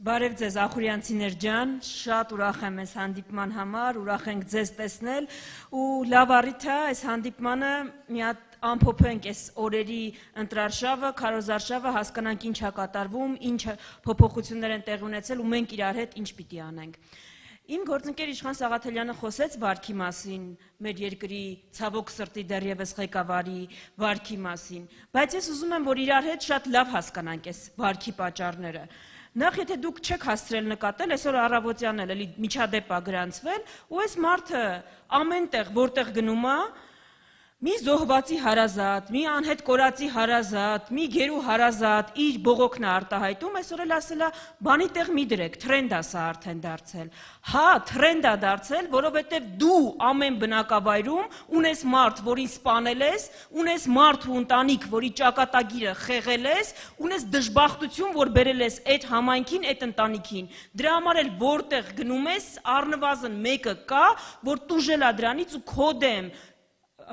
Բարև ձեզ ախուրյանցիներ ջան, շատ ուրախ եմ այս հանդիպման համար, ուրախ ենք ձեզ տեսնել ու լավ առիթ է այս հանդիպմանը մի հատ ամփոփենք այս օրերի ընտրարշավը, քարոզարշավը, հասկանանք ինչ է կատարվում, ինչ փոփոխություններ են տեղի ունեցել ու մենք իրար հետ ինչ պիտի անենք։ Իմ գործընկեր Իշխան Սաղաթելյանը խոսեց վարքի մասին, մեր երկրի ցավոք սրտի դեռևս ղեկավարի վարքի մասին, բայց ես ուզում եմ, որ իրար հետ շատ լավ հասկանանք այս վարքի պատճառները։ Նախ եթե դուք չեք հասցրել նկատել, այսօր առավոտյան էլ միջադեպ է գրանցվել, ու այս մարդը ամեն տեղ, որտեղ գնում է, մի զոհվածի հարազատ, մի անհետ կորածի հարազատ, մի գերու հարազատ, իր բողոքն է արտահայտում, այսօր էլ ասել է, բանի տեղ մի դրեք, թրենդ է սա արդեն դարձել։ Հա, թրենդ է դարձել, որովհետև դու ամեն բնակավայրում ունես մարդ, որին սպանել ես, ունես մարդ ու ընտանիք, որի ճակատագիրը խեղել ես, ունես դժբախտություն, որ բերել ես այդ համայնքին, այդ ընտանիքին։ Դրա համար էլ որտեղ գնում ես, առնվազն մեկը կա, որ տուժել է դրանից ու քո դեմ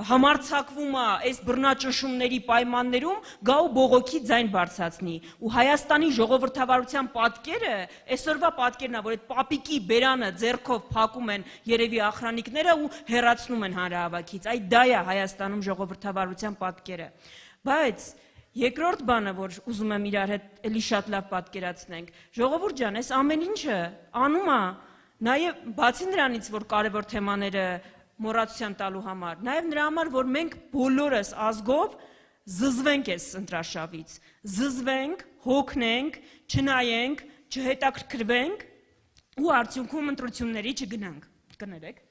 համարձակվում է այս բռնաճնշումների պայմաններում գա ու բողոքի ձայն բարձրացնի ու Հայաստանի ժողովրդավարության պատկերը այսօրվա պատկերն է, որ այդ պապիկի բերանը ձեռքով փակում են երևի ախրանիկները ու հեռացնում են հանրահավաքից, այդ դա է Հայաստանում ժողովրդավարության պատկերը, բայց երկրորդ բանը, որ ուզում եմ իրար հետ էլի շատ լավ պատկերացնենք, ժողովուրդ ջան, այս ամեն ինչը անում է նաև բացի նրանից, որ կարևոր թեմաները մոռացության տալու համար, նաև նրա համար, որ մենք բոլորս ազգով զզվենք այս ընտրարշավից, զզվենք, հոգնենք, չնայենք, չհետաքրքրվենք ու արդյունքում ընտրությունների չգնանք, կներեք։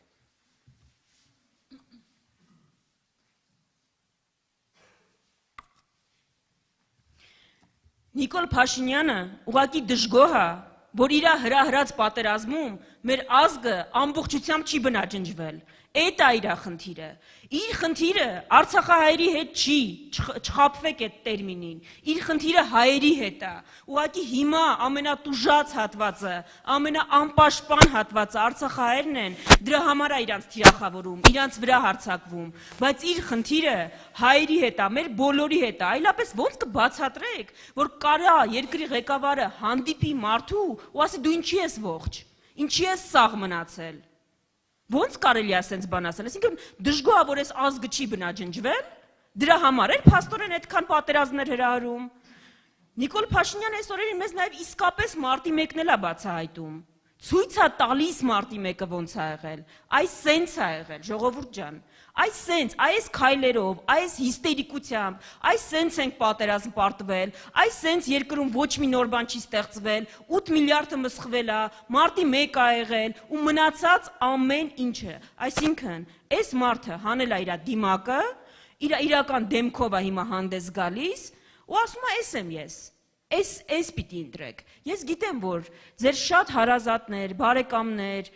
Նիկոլ Փաշինյանը ուղղակի դժգոհ է, որ իր հրահրած պատերազմում մեր ազգը ամբողջությամբ չի բնաջնջվել, այդ է իր խնդիրը, իր խնդիրը արցախահայերի հետ չի, չխաբվեք այդ տերմինին, իր խնդիրը հայերի հետ է, ուղղակի հիմա ամենատուժած հատվածը, ամենաանպաշտպան հատվածը արցախահայերն են, դրա համար է իրանց թիրախավորում, իրանց վրա հարձակվում, բայց իր խնդիրը հայերի հետ է, մեր բոլորի հետ է, այլապես ոնց կբացատրեք, որ կարա երկրի ղեկավարը հանդիպի մարդու ու ասի դու ինչի ես ողջ, ինչի ես սաղ մնացել, ոնց կարելի է ասենց բան ասել, այսինքն դժգոհ է, որ այս ազգը չի բնաջնջվել, դրա համար էր փաստորեն այդքան պատերազմներ հրահրում։ Նիկոլ Փաշինյանը այս օրերին մեզ նաև իսկապես մարտի 1-ն էլ է բացահայտում, ցույց է տալիս մարտի 1-ը ոնց է եղել, այս սենց է եղել, ժողովուրդ ջան, այս սենց, այս քայլերով, այս հիստերիկությամբ, այս սենց ենք պատերազմ պարտվել, այս սենց երկրում ոչ մի նոր բան չի ստեղծվել, 8 միլիարդը մսխվել է, մարտի 1 է եղել ու մնացած ամեն ինչը, այսինքն, այս մարդը հանել է իր դիմակը, իր իրական դեմքով է հիմա հանդես գալիս ու ասում է ես եմ ես, այս պիտի ընտրեք, ես գիտեմ, որ ձեր շատ հարազատներ, բարեկամներ,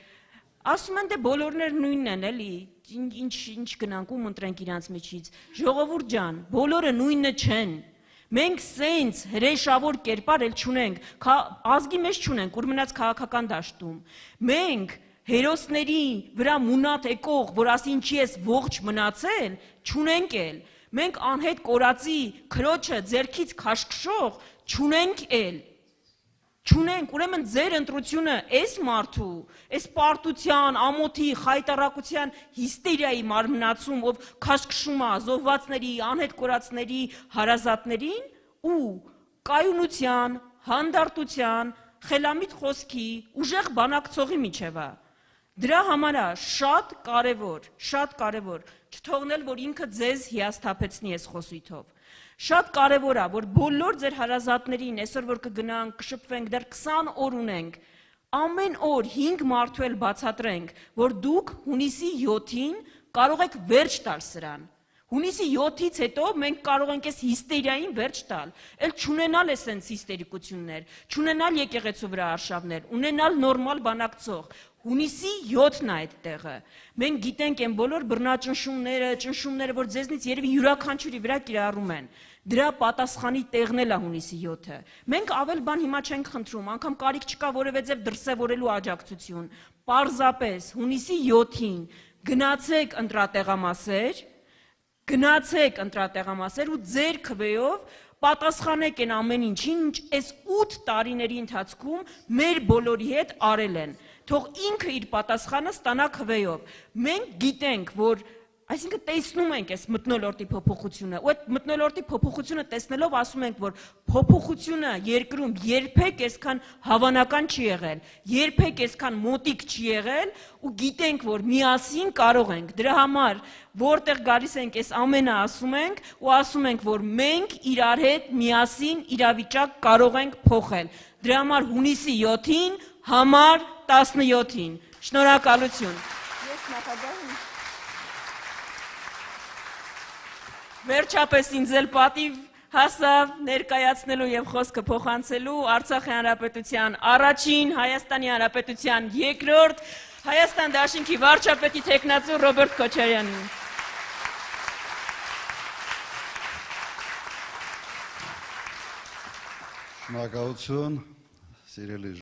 ասում են դե բոլորներ նույնն են էլի, ինչ գնանք ում ընտրենք իրանց միջից, ժողովուրդ ջան, բոլորը նույնը չեն, մենք սենց հրեշավոր կերպար էլ չունենք, ազգի մեջ չունենք, ուր մնաց քաղաքական դաշտում, մենք հերոսների վրա մունատ եկող, որ ասի ինչի ես ողջ մնացել, չունենք էլ, մենք անհետ կորածի քրոջը ձեռքից քաշքշող չունենք էլ, չունենք, ուրեմն ձեր ընտրությունը այս մարդու, այս պարտության, ամոթի, խայտառակության, հիստերիայի մարմնացում, ով քաշքշում է զոհվածների, անհետ կորածների հարազատներին ու կայունության, հանդարտության, խելամիտ խոսքի, ուժեղ բանակցողի միջև է։ Դրա համար է շատ կարևոր, չթողնել, որ ինքը ձեզ հիասթափեցնի այս խոսույթով։ Շատ կարևոր է, որ բոլոր ձեր հարազատներին, այսօր որ կգնանք, կշփվենք, դեռ 20 օր ունենք, ամեն օր 5 մարդու էլ բացատրենք, որ դուք հունիսի 7-ին կարող եք վերջ տալ սրան։ Հունիսի 7-ից հետո մենք կարող ենք այս հիստերիային վերջ տալ, էլ չունենալ էսենց հիստերիկություններ, չունենալ եկեղեցու վրա արշավներ, ունենալ նորմալ բանակցող։ Հունիսի 7-ն է այդ տեղը։ Մենք գիտենք այն բոլոր բռնաճնշումները, որ ձեզնից երևի յուրաքանչյուրի վրա կիրառում են։ Դրա պատասխանի տեղն էլ է հունիսի 7-ը։ Մենք ավել բան հիմա չենք խնդրում, անգամ կարիք չկա որևէ դրսևորելու աջակցություն։ Պարզապես հունիսի 7-ին գնացեք ընտրատեղամասեր, գնացեք ընտրատեղամասեր ու ձեր քվեով պատասխանեք այն ամեն ինչին, ինչ այս 8 տարիների ընթացքում մեր բոլորի հետ արել են։ Թող ինքը իր պատասխանը ստանա քվեով։ Մենք գիտենք, որ այսինքն տեսնում ենք այս մթնոլորտի փոփոխությունը, ու այդ մթնոլորտի փոփոխությունը տեսնելով ասում ենք, որ փոփոխությունը երկրում երբեք այսքան հավանական չի եղել, երբեք այսքան մոտիկ չի եղել, ու գիտենք, որ միասին կարող ենք։ Դրա համար որտեղ գալիս ենք, այս ամենը ասում ենք, ու ասում ենք, որ մենք իրար հետ միասին իրավիճակ կարող ենք փոխել։ Դրա համար հունիսի 7-ին, համար 17-ին։ Շնորհակալություն։ Ես նախագահ եմ։ Վերջապես ինձ էլ պատիվ հասավ ներկայացնելու եւ խոսքը փոխանցելու Արցախի Հանրապետության առաջին, Հայաստանի Հանրապետության երկրորդ, Հայաստան Դաշինքի վարչապետի թեկնածու Ռոբերտ Քոչարյանին։ Շնորհակալություն, սիրելի